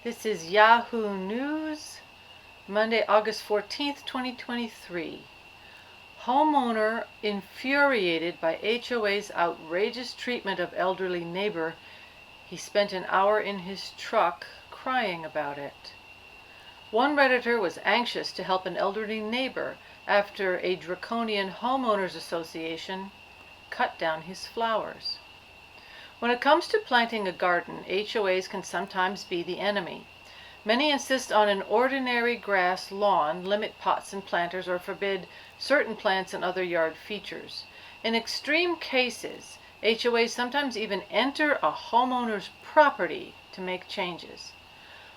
This is Yahoo News, Monday, August 14th, 2023. Homeowner infuriated by HOA's outrageous treatment of elderly neighbor. He spent an hour in his truck crying about it. One Redditor was anxious to help an elderly neighbor after a draconian homeowners association cut down his flowers. When it comes to planting a garden, HOAs can sometimes be the enemy. Many insist on an ordinary grass lawn, limit pots and planters, or forbid certain plants and other yard features. In extreme cases, HOAs sometimes even enter a homeowner's property to make changes.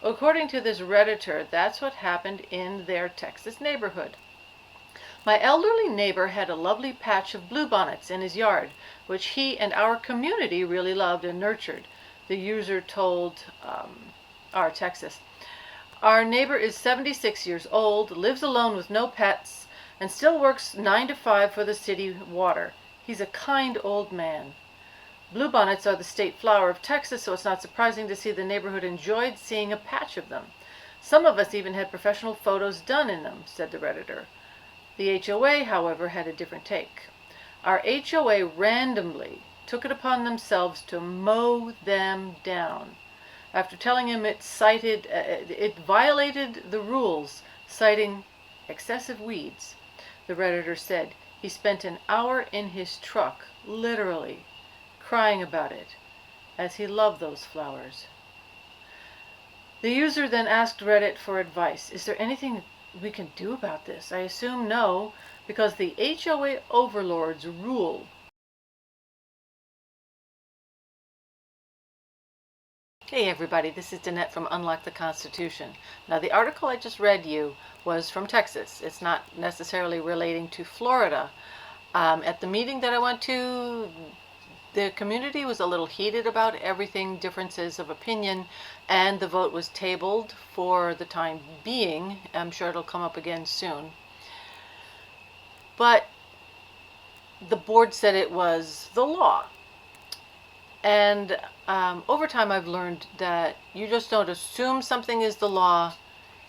According to this Redditor, that's what happened in their Texas neighborhood. My elderly neighbor had a lovely patch of bluebonnets in his yard, which he and our community really loved and nurtured, the user told our Texas. Our neighbor is 76 years old, lives alone with no pets, and still works 9 to 5 for the city water. He's a kind old man. Bluebonnets are the state flower of Texas, so it's not surprising to see the neighborhood enjoyed seeing a patch of them. Some of us even had professional photos done in them, said the Redditor. The HOA, however, had a different take. Our HOA randomly took it upon themselves to mow them down. After telling him it violated the rules, citing excessive weeds, the Redditor said he spent an hour in his truck, literally, crying about it, as he loved those flowers. The user then asked Reddit for advice. Is there anything we can do about this? I assume no, because the HOA overlords rule. Hey everybody, this is Danette from Unlock the Constitution. Now the article I just read you was from Texas. It's not necessarily relating to Florida. At the meeting that I went to, the community was a little heated about everything, differences of opinion, and the vote was tabled for the time being. I'm sure it'll come up again soon. But the board said it was the law. And over time I've learned that you just don't assume something is the law.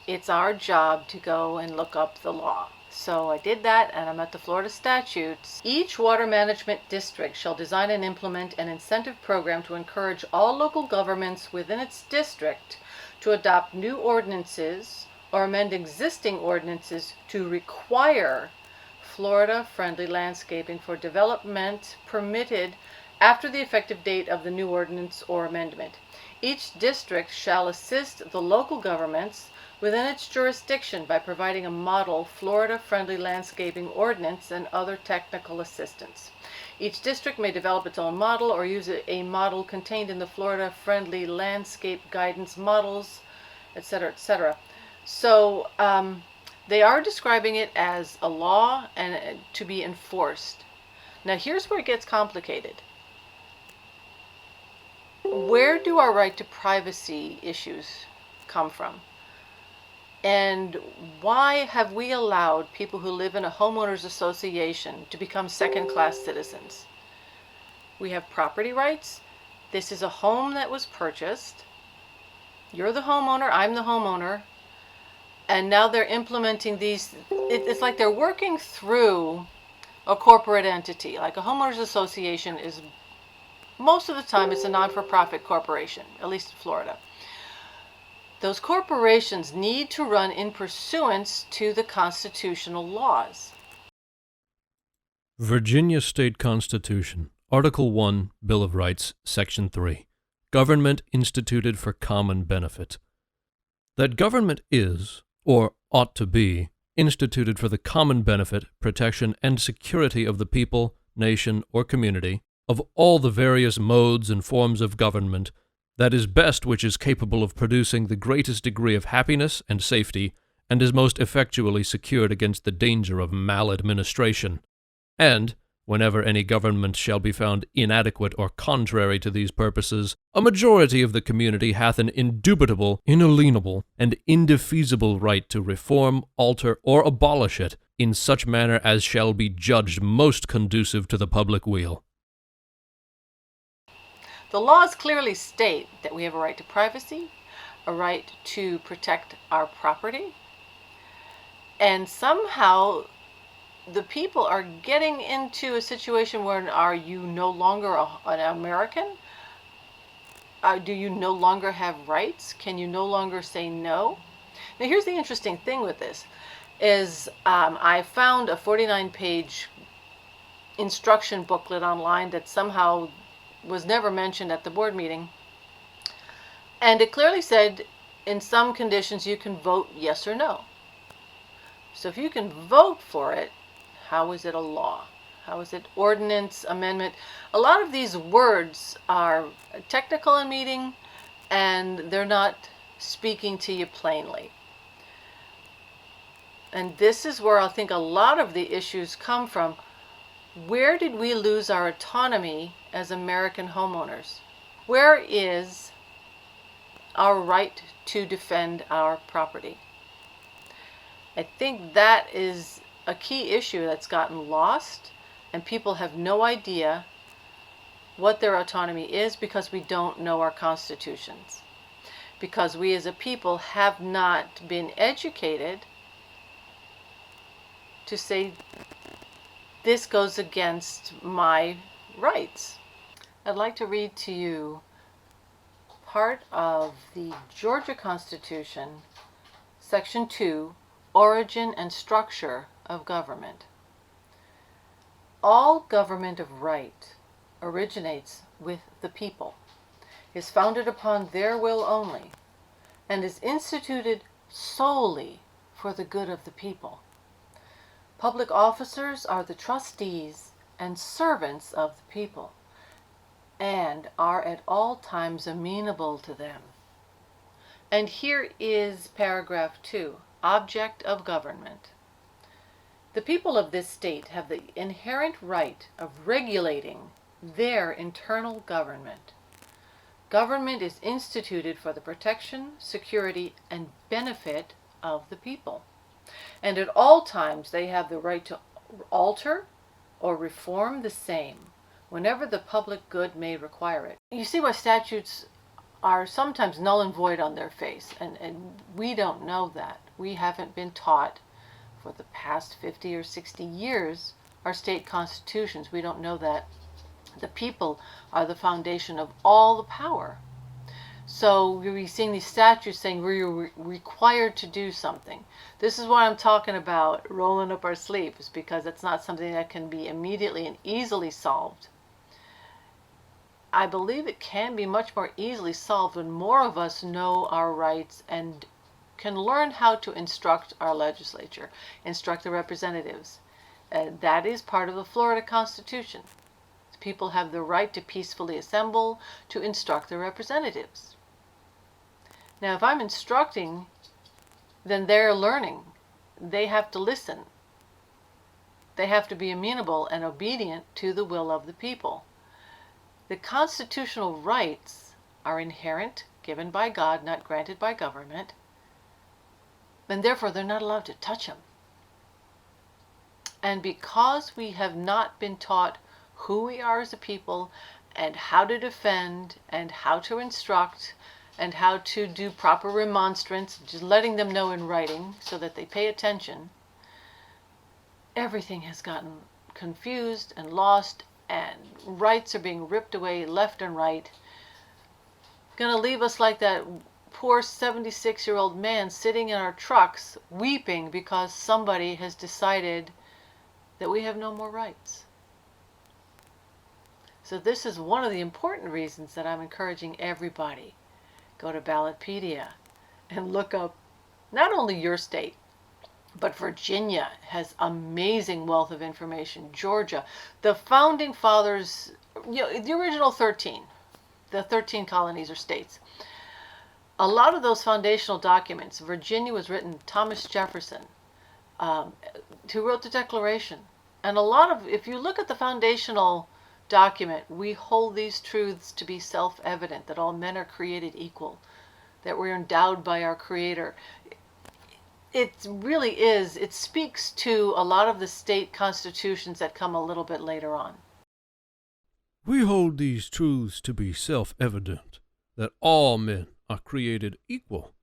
It's our job to go and look up the law. So I did that, and I'm at the Florida statutes. Each water management district shall design and implement an incentive program to encourage all local governments within its district to adopt new ordinances or amend existing ordinances to require Florida-friendly landscaping for development permitted after the effective date of the new ordinance or amendment. Each district shall assist the local governments within its jurisdiction by providing a model Florida-friendly landscaping ordinance and other technical assistance. Each district may develop its own model or use a model contained in the Florida-friendly landscape guidance models, etc., etc. So they are describing it as a law and to be enforced. Now here's where it gets complicated. Where do our right to privacy issues come from? And why have we allowed people who live in a homeowners association to become second-class citizens? We have property rights. This is a home that was purchased. You're the homeowner, I'm the homeowner. And now they're implementing these. It's like they're working through a corporate entity. Like a homeowners association is, most of the time, it's a non-for-profit corporation, at least in Florida. Those corporations need to run in pursuance to the constitutional laws. Virginia State Constitution, Article 1, Bill of Rights, Section 3. Government instituted for common benefit. That government is, or ought to be, instituted for the common benefit, protection, and security of the people, nation, or community, of all the various modes and forms of government, that is best which is capable of producing the greatest degree of happiness and safety, and is most effectually secured against the danger of maladministration. And, whenever any government shall be found inadequate or contrary to these purposes, a majority of the community hath an indubitable, inalienable, and indefeasible right to reform, alter, or abolish it in such manner as shall be judged most conducive to the public weal. The laws clearly state that we have a right to privacy, a right to protect our property. And somehow the people are getting into a situation where are you no longer an American? Do you no longer have rights? Can you no longer say no? Now here's the interesting thing with this is I found a 49-page instruction booklet online that somehow was never mentioned at the board meeting. And it clearly said in some conditions you can vote yes or no. So if you can vote for it, how is it a law? How is it ordinance, amendment? A lot of these words are technical in meaning and they're not speaking to you plainly. And this is where I think a lot of the issues come from. Where did we lose our autonomy as American homeowners? Where is our right to defend our property? I think that is a key issue that's gotten lost, and people have no idea what their autonomy is because we don't know our constitutions. Because we as a people have not been educated to say, this goes against my rights. I'd like to read to you part of the Georgia Constitution, Section 2, Origin and Structure of Government. All government of right originates with the people, is founded upon their will only, and is instituted solely for the good of the people. Public officers are the trustees and servants of the people, and are at all times amenable to them. And here is paragraph 2, Object of Government. The people of this state have the inherent right of regulating their internal government. Government is instituted for the protection, security, and benefit of the people. And at all times they have the right to alter or reform the same whenever the public good may require it. You see why statutes are sometimes null and void on their face, and we don't know that. We haven't been taught for the past 50 or 60 years our state constitutions. We don't know that the people are the foundation of all the power. So we're seeing these statutes saying we're required to do something. This is why I'm talking about rolling up our sleeves, because it's not something that can be immediately and easily solved. I believe it can be much more easily solved when more of us know our rights and can learn how to instruct our legislature, instruct the representatives. That is part of the Florida Constitution. People have the right to peacefully assemble, to instruct their representatives. Now, if I'm instructing, then they're learning. They have to listen. They have to be amenable and obedient to the will of the people. The constitutional rights are inherent, given by God, not granted by government, and therefore they're not allowed to touch them. And because we have not been taught who we are as a people and how to defend and how to instruct and how to do proper remonstrance, just letting them know in writing so that they pay attention, everything has gotten confused and lost, and rights are being ripped away left and right. Gonna leave us like that poor 76-year-old man sitting in our trucks weeping because somebody has decided that we have no more rights. So this is one of the important reasons that I'm encouraging everybody. Go to Ballotpedia and look up not only your state, but Virginia has amazing wealth of information. Georgia, the founding fathers, the original 13, the 13 colonies or states. A lot of those foundational documents, Virginia was written, Thomas Jefferson, who wrote the Declaration. And a lot of, if you look at the foundational document, we hold these truths to be self-evident, that all men are created equal, that we're endowed by our Creator. It really is, it speaks to a lot of the state constitutions that come a little bit later on. We hold these truths to be self-evident, that all men are created equal,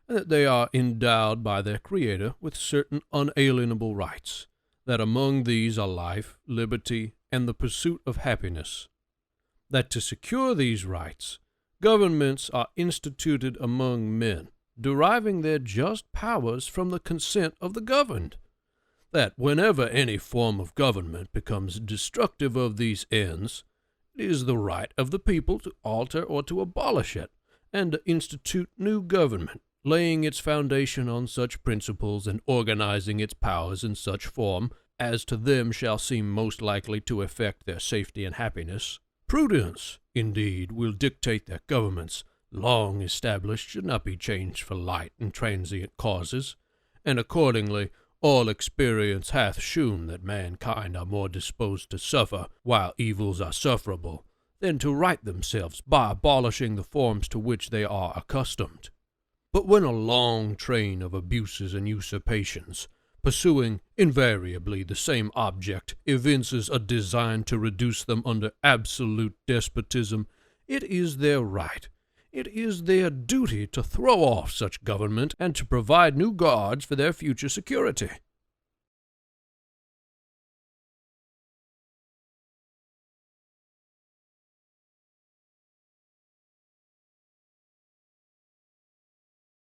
and that they are endowed by their Creator with certain unalienable rights, that among these are life, liberty, and the pursuit of happiness. That to secure these rights, governments are instituted among men, deriving their just powers from the consent of the governed. That whenever any form of government becomes destructive of these ends, it is the right of the people to alter or to abolish it, and to institute new government, laying its foundation on such principles and organizing its powers in such form as to them shall seem most likely to effect their safety and happiness. Prudence, indeed, will dictate that governments long established should not be changed for light and transient causes, and accordingly all experience hath shewn that mankind are more disposed to suffer while evils are sufferable, than to right themselves by abolishing the forms to which they are accustomed. But when a long train of abuses and usurpations, pursuing invariably the same object, evinces a design to reduce them under absolute despotism, it is their right, it is their duty to throw off such government and to provide new guards for their future security.